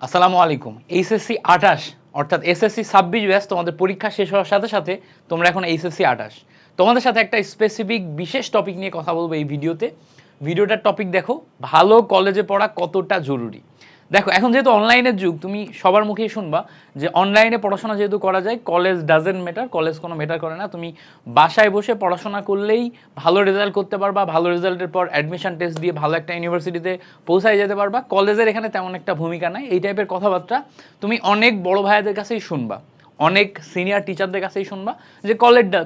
আসসালামু আলাইকুম। এইচএসসি 28 অর্থাৎ এসএসসি 26 ব্যাচ তোমাদের পরীক্ষা শেষ হওয়ার সাথে সাথে তোমরা এখন এইচএসসি 28 তোমাদের সাথে একটা স্পেসিফিক বিশেষ টপিক নিয়ে কথা বলবো এই ভিডিওতে। ভিডিওটার টপিক দেখো, ভালো কলেজে পড়া কতটা জরুরি। দেখো এখন যেহেতু অনলাইনের যুগ, তুমি সবার মুখেই শুনবা যে অনলাইনে পড়াশোনা যেহেতু করা যায়, কলেজ ডাজেন্ট ম্যাটার, কলেজ কোনো ম্যাটার করে না। তুমি বাসায় বসে পড়াশোনা করলেই ভালো রেজাল্ট করতে পারবা, ভালো রেজাল্টের পর অ্যাডমিশন টেস্ট দিয়ে ভালো একটা ইউনিভার্সিটিতে পৌঁছায় যেতে পারবা। কলেজের এখানে তেমন একটা ভূমিকা নাই। এই টাইপের কথাবার্তা তুমি অনেক বড় ভাইয়াদের কাছেই শুনবা, অনেক সিনিয়র টিচারদের কাছেই শুনবা যে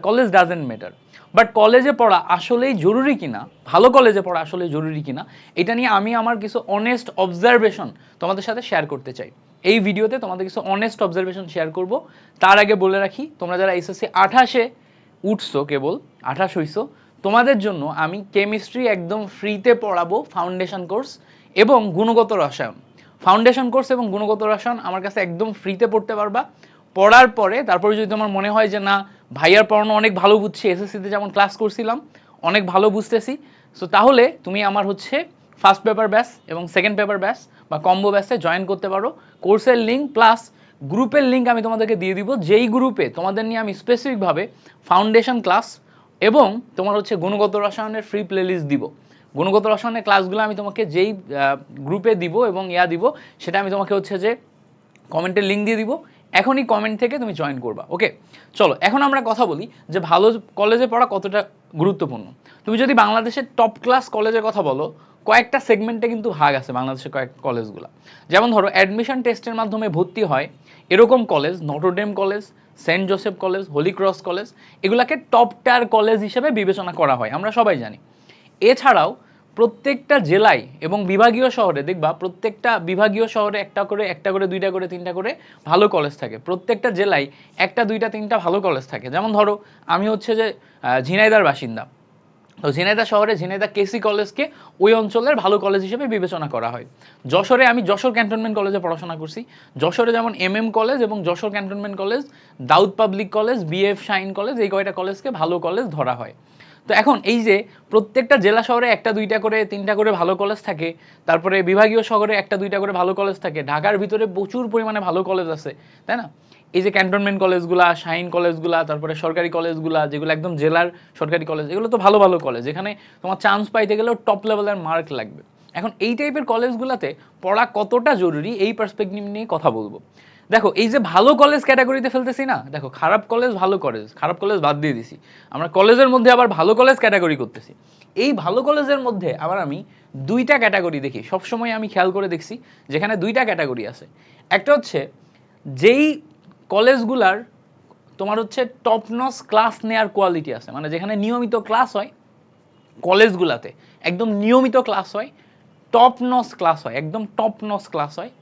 কলেজ ডাজেন্ট ম্যাটার। বাট কলেজে পড়া আসলেই জরুরি কিনা, ভালো কলেজে পড়া আসলে জরুরি কিনা, এটা নিয়ে আমি আমার কিছু অনেস্ট অবজারভেশন তোমাদের সাথে শেয়ার করতে চাই। এই ভিডিওতে তোমাদের কিছু অনেস্ট অবজারভেশন শেয়ার করব। তার আগে বলে রাখি, তোমরা যারা এসএসসি 28-এ উঠছো, কেবল 28 হইছো, তোমাদের জন্য আমি কেমিস্ট্রি একদম ফ্রিতে পড়াবো, ফাউন্ডেশন কোর্স এবং গুণগত রসায়ন। ফাউন্ডেশন কোর্স এবং গুণগত রসায়ন আমার কাছে একদম ফ্রিতে পড়তে পারবা। পড়ার পরে তারপরে যদি তোমার মনে হয় যে না, ভাইয়ার পড়ানো অনেক ভালো বুঝছি, এসএসসিতে যেমন ক্লাস করছিলাম অনেক ভালো বুঝতেছি, সো তাহলে তুমি আমার ফার্স্ট পেপার ব্যাচ এবং সেকেন্ড পেপার ব্যাচ বা কম্বো ব্যাচে জয়েন করতে পারো। কোর্সের লিঙ্ক প্লাস গ্রুপের লিঙ্ক আমি তোমাদেরকে দিয়ে দিব, যেই গ্রুপে তোমাদের নিয়ে আমি স্পেসিফিকভাবে ফাউন্ডেশন ক্লাস এবং তোমার গুণগত রসায়নের ফ্রি প্লেলিস্ট দিব। গুণগত রসায়নের ক্লাসগুলো আমি তোমাকে যেই গ্রুপে দিব এবং দিব, সেটা আমি তোমাকে কমেন্টের লিঙ্ক দিয়ে দিব। এখনই কমেন্ট থেকে তুমি জয়েন করবা। ওকে, চলো এখন আমরা কথা বলি যে ভালো কলেজে পড়া কতটা গুরুত্বপূর্ণ। তুমি যদি বাংলাদেশের টপ ক্লাস কলেজের কথা বলো, কয়েকটা সেগমেন্টে কিন্তু ভাগ আছে বাংলাদেশের কয়েক কলেজগুলো। যেমন ধরো অ্যাডমিশন টেস্টের মাধ্যমে ভর্তি হয় এরকম college, Notre Dame college, Saint Joseph college, Holy Cross college, এগুলাকে টপ টায়ার কলেজ হিসেবে বিবেচনা করা হয়, আমরা সবাই জানি। এছাড়াও প্রত্যেকটা জেলায় এবং বিভাগীয় শহরে দেখবা, প্রত্যেকটা বিভাগীয় শহরে একটা করে দুইটা করে তিনটা করে ভালো কলেজ থাকে। প্রত্যেকটা জেলায় একটা দুইটা তিনটা ভালো কলেজ থাকে। যেমন ধরো আমি ঝিনাইদার বাসিন্দা, তো ঝিনাইদহ শহরে ঝিনাইদহ কেসি কলেজকে ওই অঞ্চলের ভালো কলেজ হিসেবে বিবেচনা করা হয়। যশোরে আমি যশোর ক্যান্টনমেন্ট কলেজে পড়াশোনা করছি। যশোরে যেমন এমএম কলেজ এবং Jessore cantonment college, Daud public college, BF Shaheen college, এই কয়টা কলেজকে ভালো কলেজ ধরা হয়। তো এখন এই যে প্রত্যেকটা জেলা শহরে একটা দুইটা করে তিনটা করে ভালো কলেজ থাকে, তারপরে বিভাগীয় শহরে একটা দুইটা করে ভালো কলেজ থাকে, ঢাকার ভিতরে প্রচুর পরিমাণে ভালো কলেজ আছে, তাই না? এই যে ক্যান্টনমেন্ট কলেজগুলা, শাইন কলেজগুলা, তারপরে সরকারি কলেজগুলা যেগুলো একদম জেলার সরকারি কলেজ, এগুলো তো ভালো ভালো কলেজ, এখানে তোমার চান্স পাইতে গেলেও টপ লেভেলের মার্ক লাগবে। এখন এই টাইপের কলেজগুলোতে পড়া কতটা জরুরি এই পার্সপেক্টিভ নিয়ে কথা বলবো। দেখো এই যে ভালো কলেজ ক্যাটাগরিতে ফেলতেছি না, দেখো খারাপ কলেজ ভালো কলেজ, খারাপ কলেজ বাদ দিয়ে দিছি, আমরা কলেজের মধ্যে আবার ভালো কলেজ ক্যাটাগরি করতেছি। এই ভালো কলেজের মধ্যে আবার আমি দুইটা ক্যাটাগরি দেখি, সবসময় আমি খেয়াল করে দেখছি যেখানে দুইটা ক্যাটাগরি আছে। একটা যেই কলেজগুলার তোমার টপ নচ ক্লাস নেয়ার কোয়ালিটি আছে, মানে যেখানে নিয়মিত ক্লাস হয়, কলেজগুলাতে একদম নিয়মিত ক্লাস হয়, টপ নচ ক্লাস হয়, একদম টপ নচ ক্লাস হয়,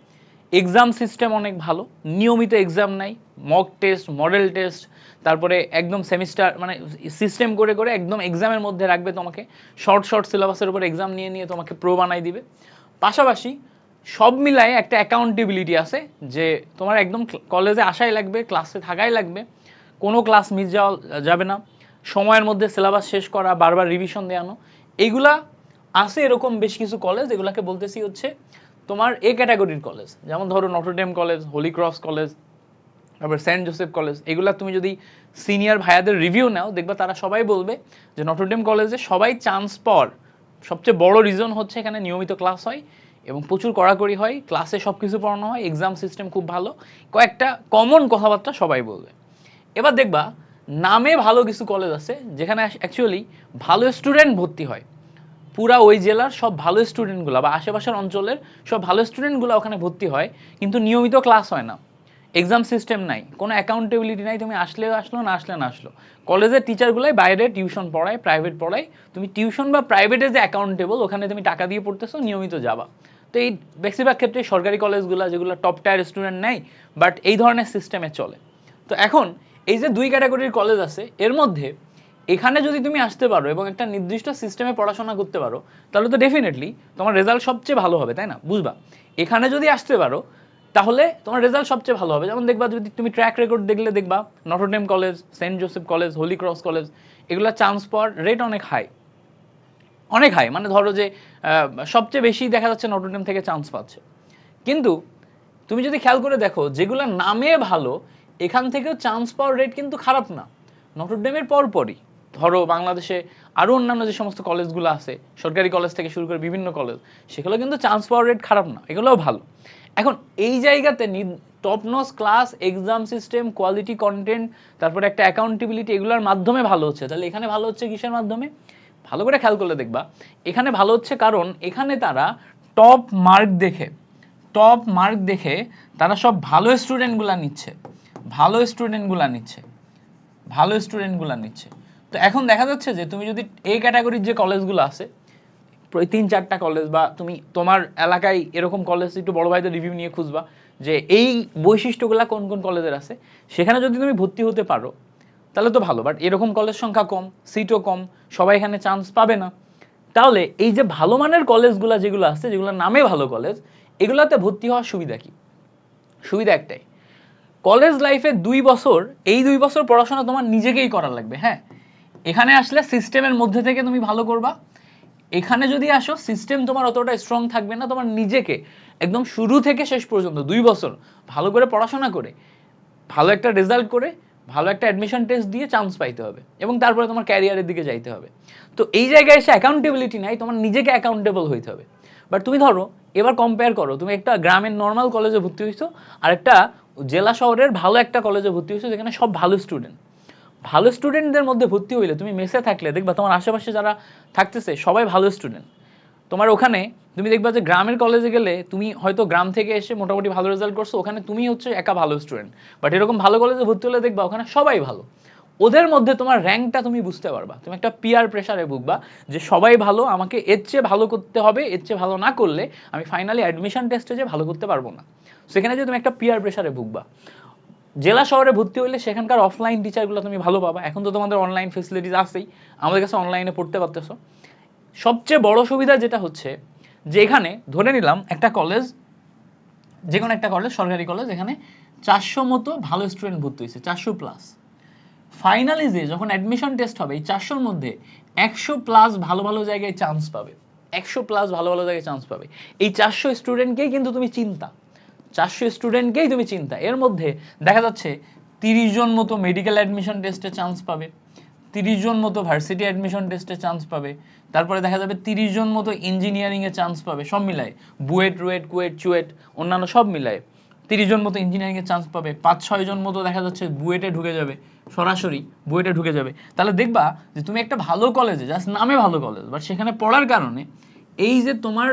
এক্সাম সিস্টেম অনেক ভালো, নিয়মিত এক্সাম নাই, মক টেস্ট, মডেল টেস্ট, তারপরে একদম সেমিস্টার মানে সিস্টেম করে করে একদম এক্সামের মধ্যে রাখবে তোমাকে, শর্ট শর্ট সিলেবাসের উপর এক্সাম নিয়ে নিয়ে তোমাকে প্রো বানাই দিবে। পাশাপাশি সব মিলায় একটা অ্যাকাউন্টেবিলিটি আছে যে তোমার একদম কলেজে আসাই লাগবে, ক্লাসে থাকাই লাগবে, কোনো ক্লাস মিস যাওয়া যাবে না, সময়ের মধ্যে সিলেবাস শেষ করা, বারবার রিভিশন দেওয়ানো, এইগুলা আছে এরকম বেশ কিছু কলেজ। এগুলাকে বলতেছি তোমার এ ক্যাটাগরির কলেজ। যেমন ধরো Notre Dame college, Holy Cross college, তারপর সেন্ট জোসেফ কলেজ, এগুলা তুমি যদি সিনিয়র ভাইয়াদের রিভিউ নাও, দেখবা তারা সবাই বলবে যে নটরডেম কলেজে সবাই চান্স পাওয়ার সবচেয়ে বড় রিজন এখানে নিয়মিত ক্লাস হয় এবং প্রচুর কড়াকড়ি হয়, ক্লাসে সব কিছু পড়ানো হয়, এক্সাম সিস্টেম খুব ভালো, কয়েকটা কমন কথাবার্তা সবাই বলবে। এবার দেখবা নামে ভালো কিছু কলেজ আছে যেখানে অ্যাকচুয়ালি ভালো স্টুডেন্ট ভর্তি হয়, পুরা ওই জেলার সব ভালো স্টুডেন্টগুলো বা আশেপাশের অঞ্চলের সব ভালো স্টুডেন্টগুলো ওখানে ভর্তি হয়, কিন্তু নিয়মিত ক্লাস হয় না, এক্সাম সিস্টেম নাই, কোনো অ্যাকাউন্টেবিলিটি নাই, তুমি আসলে আসলো, না আসলে না আসলো। কলেজের টিচারগুলাই বাইরে টিউশন পড়ায়, প্রাইভেট পড়ায়, তুমি টিউশন বা প্রাইভেটে যে অ্যাকাউন্টেবল, ওখানে তুমি টাকা দিয়ে পড়তেছো, নিয়মিত যাবা। তো এই বেশিরভাগ ক্ষেত্রে সরকারি কলেজগুলো যেগুলো টপ টায়ার স্টুডেন্ট নেই, বাট এই ধরনের সিস্টেমে চলে। তো এখন এই যে দুই ক্যাটাগরির কলেজ আছে, এর মধ্যে এখানে যদি তুমি আসতে পারো এবং একটা নির্দিষ্ট সিস্টেমে পড়াশোনা করতে পারো, তাহলে তো ডেফিনেটলি তোমার রেজাল্ট সবচেয়ে ভালো হবে, তাই না? বুঝবা, এখানে যদি আসতে পারো তাহলে তোমার রেজাল্ট সবচেয়ে ভালো হবে। যেমন দেখবা, যদি তুমি ট্র্যাক রেকর্ড দেখলে দেখবা Notre Dame college, Saint Joseph college, Holy Cross college, এগুলো চান্স পাওয়ার রেট অনেক হাই, অনেক হাই, মানে ধরো যে সবচেয়ে বেশি দেখা যাচ্ছে নটরডেম থেকে চান্স পাচ্ছে। কিন্তু তুমি যদি খেয়াল করে দেখো যেগুলো নামে ভালো এখান থেকেও চান্স পাওয়ার রেট কিন্তু খারাপ না, নটরডেমের পরপরই। ধরো বাংলাদেশে আরো অন্যান্য যে সমস্ত কলেজগুলো আছে, সরকারি কলেজ থেকে শুরু করে বিভিন্ন কলেজ, সেগুলো কিন্তু চান্স পাওয়ার রেট খারাপ না, এগুলোও ভালো। এখন এই জায়গাতে top notch class, exam system, quality content, তারপরে একটা অ্যাকাউন্টেবিলিটি, এগুলোর মাধ্যমে ভালো হচ্ছে। তাহলে এখানে ভালো হচ্ছে কিসের মাধ্যমে? ভালো করে খেয়াল করলে দেখবা এখানে ভালো হচ্ছে কারণ এখানে তারা টপ মার্ক দেখে, টপ মার্ক দেখে তারা সব ভালো স্টুডেন্টগুলা নিচ্ছে, ভালো স্টুডেন্টগুলা নিচ্ছে, ভালো স্টুডেন্টগুলা নিচ্ছে। তো এখন দেখা যাচ্ছে যে তুমি যদি এই ক্যাটাগরির যে কলেজগুলো আছে, প্রায় 3-4টা কলেজ, বা তুমি তোমার এলাকায় এরকম কলেজ একটু বড় ভাইদের রিভিউ নিয়ে খুঁজবা যে এই বৈশিষ্ট্যগুলা কোন কোন কলেজের আছে, সেখানে যদি তুমি ভর্তি হতে পারো তাহলে তো ভালো। বাট এরকম কলেজ সংখ্যা কম, সিটও কম, সবাই এখানে চান্স পাবে না। তাহলে এই যে ভালো মানের কলেজগুলো যেগুলো আছে, যেগুলো নামে ভালো কলেজ, এগুলাতে ভর্তি হওয়ার সুবিধা কি? সুবিধা একটাই, কলেজ লাইফে 2 বছর, এই 2 বছর পড়াশোনা তোমার নিজেকেই করার লাগবে। হ্যাঁ, এখানে আসলে সিস্টেমের মধ্যে থেকে তুমি ভালো করবা, এখানে যদি আসো সিস্টেম তোমার অতটা স্ট্রং থাকবে না, তোমার নিজেকে একদম শুরু থেকে শেষ পর্যন্ত 2 বছর ভালো করে পড়াশোনা করে, ভালো একটা রেজাল্ট করে, ভালো একটা অ্যাডমিশন টেস্ট দিয়ে চান্স পাইতে হবে, এবং তারপরে তোমার ক্যারিয়ারের দিকে যাইতে হবে। তো এই জায়গায় এসে অ্যাকাউন্টেবিলিটি নাই, তোমার নিজেকে অ্যাকাউন্টেবল হইতে হবে। বাট তুমি ধরো এবার কম্পেয়ার করো, তুমি একটা গ্রামের নর্মাল কলেজে ভর্তি হইছো আর একটা জেলা শহরের ভালো একটা কলেজে ভর্তি হইছো যেখানে সব ভালো স্টুডেন্ট। ভালো স্টুডেন্টদের মধ্যে ভর্তি হইলে তুমি মেসে থাকলে দেখবা তোমার আশেপাশে যারা থাকতেছে সবাই ভালো স্টুডেন্ট। তোমার ওখানে তুমি দেখবা যে গ্রামের কলেজে গেলে তুমি হয়তো গ্রাম থেকে এসে মোটামুটি ভালো রেজাল্ট করছো, ওখানে তুমি হচ্ছে একা ভালো স্টুডেন্ট। বাট এরকম ভালো কলেজে ভর্তি হলে দেখবা ওখানে সবাই ভালো, ওদের মধ্যে তোমার র্যাঙ্কটা তুমি বুঝতে পারবা। তুমি একটা পিয়ার প্রেসারে ভুগবা যে সবাই ভালো, আমাকে এর চেয়ে ভালো করতে হবে, এর চেয়ে ভালো না করলে আমি ফাইনালি অ্যাডমিশন টেস্টে যে ভালো করতে পারবো না। সেখানে যে তুমি একটা পিয়ার প্রেসারে ভুগবা। জেলা শহরে ভর্তি হইলে সেখানকার অফলাইন টিচারগুলো তুমি ভালো পাবা, এখন তো তোমাদের অনলাইন ফেসিলিটিস আছেই, আমাদের কাছে অনলাইনে পড়তে পারতেছো। সবচেয়ে বড় সুবিধা যেটা হচ্ছে যে এখানে ধরে নিলাম একটা কলেজ, যে কোনো একটা কলেজ, সরকারি কলেজ, এখানে 400 মতো ভালো স্টুডেন্ট ভর্তি হয়েছে, 400+। ফাইনালি যে যখন অ্যাডমিশন টেস্ট হবে এই 400-র মধ্যে 100+ ভালো ভালো জায়গায় চান্স পাবে, 100+ ভালো ভালো জায়গায় চান্স পাবে। এই 400 স্টুডেন্টকেই কিন্তু তুমি চিন্তা, 400 স্টুডেন্টকেই তুমি চিন্তা। এর মধ্যে দেখা যাচ্ছে 30 জন মতো মেডিকেল অ্যাডমিশন টেস্টে চান্স পাবে, 30 জন মতো ভার্সিটি অ্যাডমিশন টেস্টে চান্স পাবে, তারপরে দেখা যাবে 30 জন মতো ইঞ্জিনিয়ারিং এ চান্স পাবে, সব মিলায় বুয়েট, রুয়েট, কুয়েট, চুয়েট, অন্যান্য সব মিলায় 30 জন মতো ইঞ্জিনিয়ারিং এ চান্স পাবে, 5-6 জন মতো দেখা যাচ্ছে বুয়েটে ঢুকে যাবে, সরাসরি বুয়েটে ঢুকে যাবে। তাহলে দেখবা যে তুমি একটা ভালো কলেজে, জাস্ট নামে ভালো কলেজ, বাট সেখানে পড়ার কারণে এই যে তোমার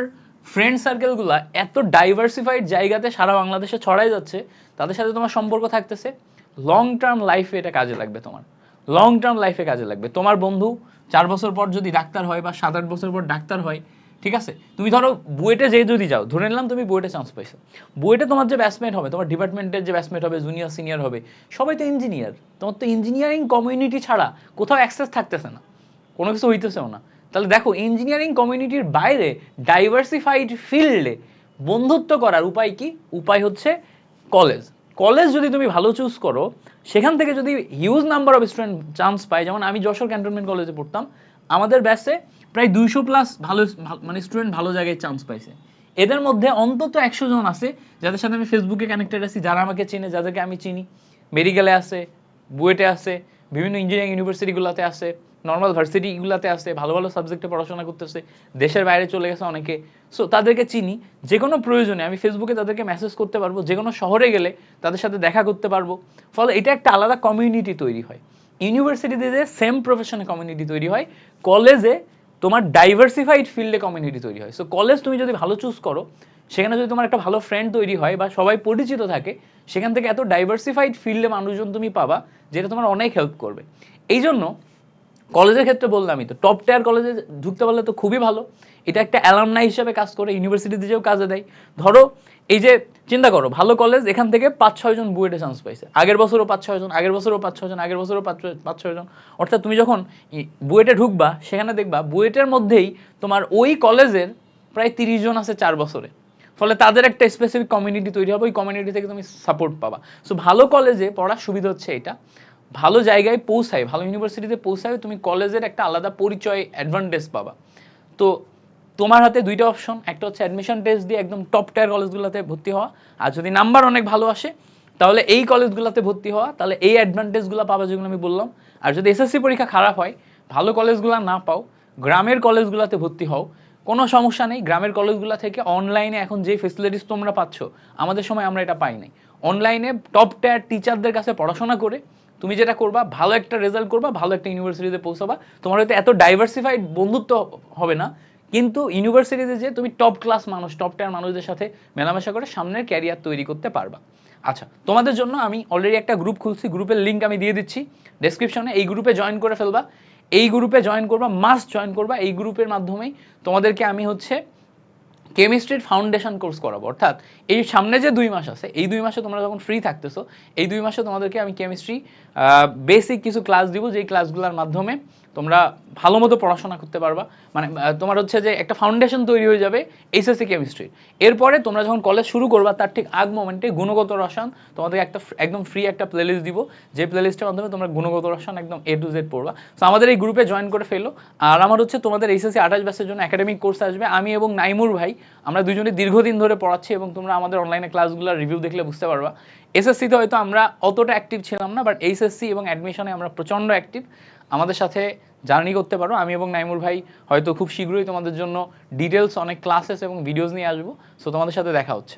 ফ্রেন্ড সার্কেলগুলো এত ডাইভার্সিফাইড জায়গাতে সারা বাংলাদেশে ছড়াই যাচ্ছে, তাদের সাথে তোমার সম্পর্ক থাকতেছে, লং টার্ম লাইফে এটা কাজে লাগবে তোমার, লং টার্ম লাইফে কাজে লাগবে। তোমার বন্ধু 4 বছর পর যদি ডাক্তার হয় বা 7-8 বছর পর ডাক্তার হয়, ঠিক আছে, তুমি ধরো বুয়েটে যে যদি যাও, ধরে নিলাম তুমি বুয়েটে চান্স পাইছো, বুয়েটে তোমার যে ব্যাচমেট হবে, তোমার ডিপার্টমেন্টের যে ব্যাচমেট হবে, জুনিয়র সিনিয়র হবে, সবাই তো ইঞ্জিনিয়ার, তোমার তো ইঞ্জিনিয়ারিং কমিউনিটি ছাড়া কোথাও অ্যাক্সেস থাকতেছে না, কোনো কিছু হইতেছেও না। তাহলে দেখো ইঞ্জিনিয়ারিং কমিউনিটির বাইরে ডাইভার্সিফাইড ফিল্ডে বন্ধুত্ব করার উপায় কি? উপায় হচ্ছে কলেজ। কলেজ যদি তুমি ভালো চুজ করো, সেখান থেকে যদি huge number of student chance পায়, যেমন আমি যশোর ক্যান্টনমেন্ট কলেজে পড়তাম, আমাদের ব্যাচে প্রায় 200+ ভালো মানে স্টুডেন্ট ভালো জায়গায় চান্স পাইছে। এদের মধ্যে অন্তত 100 জন আছে যাদের সাথে আমি ফেসবুকে কানেক্টেড আছি, যারা আমাকে চিনে, যাদেরকে আমি চিনি, মেডিকেলে আছে, বুয়েটে আছে, বিভিন্ন ইঞ্জিনিয়ারিং ইউনিভার্সিটিগুলোতে আছে, নর্মাল ভার্সিটিগুলোতে আছে, ভালো ভালো সাবজেক্টে পড়াশোনা করতেছে, দেশের বাইরে চলে গেছে অনেকে। সো তাদেরকে চিনি, যে কোনো প্রয়োজনে আমি ফেসবুকে তাদেরকে মেসেজ করতে পারবো, যে কোনো শহরে গেলে তাদের সাথে দেখা করতে পারবো। ফলে এটা একটা আলাদা কমিউনিটি তৈরি হয়। ইউনিভার্সিটিতে যে সেম প্রফেশনে কমিউনিটি তৈরি হয়, কলেজে তোমার ডাইভার্সিফাইড ফিল্ডে কমিউনিটি তৈরি হয়। সো কলেজ তুমি যদি ভালো চুজ করো, সেখানে যদি তোমার একটা ভালো ফ্রেন্ড তৈরি হয় বা সবাই পরিচিত থাকে, সেখান থেকে এত ডাইভার্সিফাইড ফিল্ডে মানুষজন তুমি পাবা, যেটা তোমার অনেক হেল্প করবে। এই জন্য কলেজের ক্ষেত্রে বললামই তো, টপ টিয়ার কলেজে ঢুকতে পারলে তো খুবই ভালো। এটা একটা অ্যালামনাই হিসেবে কাজ করে, ইউনিভার্সিটিতে যেও কাজে দেয়। ধরো এই যে চিন্তা করো, ভালো কলেজ, এখান থেকে 5-6 জন বুয়েটে চান্স পাইছে, আগের বছরও 5-6 জন, আগের বছরও 5-6 জন, আগের বছরও 5-6 জন। অর্থাৎ তুমি যখন বুয়েটে ঢুকবা, সেখানে দেখবা বুয়েটের মধ্যেই তোমার ওই কলেজের প্রায় 30 জন আছে 4 বছরে। ফলে তাদের একটা স্পেসিফিক কমিউনিটি তৈরি হবে, ওই কমিউনিটি থেকে তুমি সাপোর্ট পাবা। সো ভালো কলেজে পড়ার সুবিধা হচ্ছে এটা, ভালো জায়গায় পৌঁছায়, ভালো ইউনিভার্সিটিতে পৌঁছায় তুমি কলেজের একটা আলাদা পরিচয়, অ্যাডভান্টেজ পাবা। তো তোমার হাতে দুইটা অপশন, একটা হচ্ছে অ্যাডমিশন টেস্ট দিয়ে একদম টপ টায়ার কলেজগুলোতে ভর্তি হওয়া, আর যদি নাম্বার অনেক ভালো আসে তাহলে এই কলেজগুলোতে ভর্তি হওয়া, তাহলে এই অ্যাডভান্টেজগুলো পাবা যেগুলো আমি বললাম। আর যদি এসএসসি পরীক্ষা খারাপ হয়, ভালো কলেজগুলো না পাও, গ্রামের কলেজগুলোতে ভর্তি হও, কোনো সমস্যা নেই। গ্রামের কলেজগুলো থেকে অনলাইনে এখন যে ফেসিলিটিস তোমরা পাচ্ছ, আমাদের সময় আমরা এটা পাই নাই। অনলাইনে টপ টায়ার টিচারদের কাছে পড়াশোনা করে তুমি যেটা করবা, ভালো একটা রেজাল্ট করবা, ভালো একটা ইউনিভার্সিটিতে পৌঁছাবা। তোমার হয়তো এত ডাইভার্সিফাইড বন্ধুত্ব হবে না, কিন্তু ইউনিভার্সিটিতে যে তুমি টপ ক্লাস মানুষ, টপ টায়ার মানুষদের সাথে মেলামেশা করে সামনের ক্যারিয়ার তৈরি করতে পারবা। আচ্ছা, তোমাদের জন্য আমি অলরেডি একটা গ্রুপ খুলছি, গ্রুপের লিঙ্ক আমি দিয়ে দিচ্ছি ডেসক্রিপশনে। এই গ্রুপে জয়েন করে ফেলবা, এই গ্রুপে জয়েন করবা, মাস্ট জয়েন করবা। এই গ্রুপের মাধ্যমেই তোমাদেরকে আমি হচ্ছে কেমিস্ট্রির ফাউন্ডেশন কোর্স করাবো। অর্থাৎ এই সামনে যে 2 মাস আছে, এই 2 মাসে তোমরা যখন ফ্রি থাকতেছো, এই 2 মাসে তোমাদেরকে আমি কেমিস্ট্রি বেসিক কিছু ক্লাস দিব, যেই ক্লাসগুলোর মাধ্যমে তোমরা ভালো মতো পড়াশোনা করতে পারবা। মানে তোমার হচ্ছে যে একটা ফাউন্ডেশন তৈরি হয়ে যাবে এইচএসসি কেমিস্ট্রি। এরপরে তোমরা যখন কলেজ শুরু করবা, তার ঠিক আগ মোমেন্টে গুণগত রসায়ন তোমাদের একটা একদম ফ্রি একটা প্লেলিস্ট দিব, যে প্লেলিস্টের মাধ্যমে তোমরা গুণগত রসায়ন একদম A to Z পড়বা। তো আমাদের এই গ্রুপে জয়েন করে ফেলো। আর আমার হচ্ছে তোমাদের এইচএসসি 28 ব্যাচের জন্য একাডেমিক কোর্স আসবে, আমি এবং নাইমুর ভাই আমরা দুজনে দীর্ঘদিন ধরে পড়াচ্ছি, এবং তোমরা আমাদের অনলাইনে ক্লাসগুলোর রিভিউ দেখলে বুঝতে পারবা। এসএসসিতে হয়তো আমরা অতটা অ্যাক্টিভ ছিলাম না, বাট এইচএসসি এবং অ্যাডমিশনে আমরা প্রচণ্ড অ্যাক্টিভ। আমাদের সাথে জার্নি করতে পারো। আমি এবং নাইমুর ভাই হয়তো খুব শীঘ্রই তোমাদের জন্য ডিটেলস অনেক ক্লাসেস এবং ভিডিওস নিয়ে আসবো। সো তোমাদের সাথে দেখা হচ্ছে।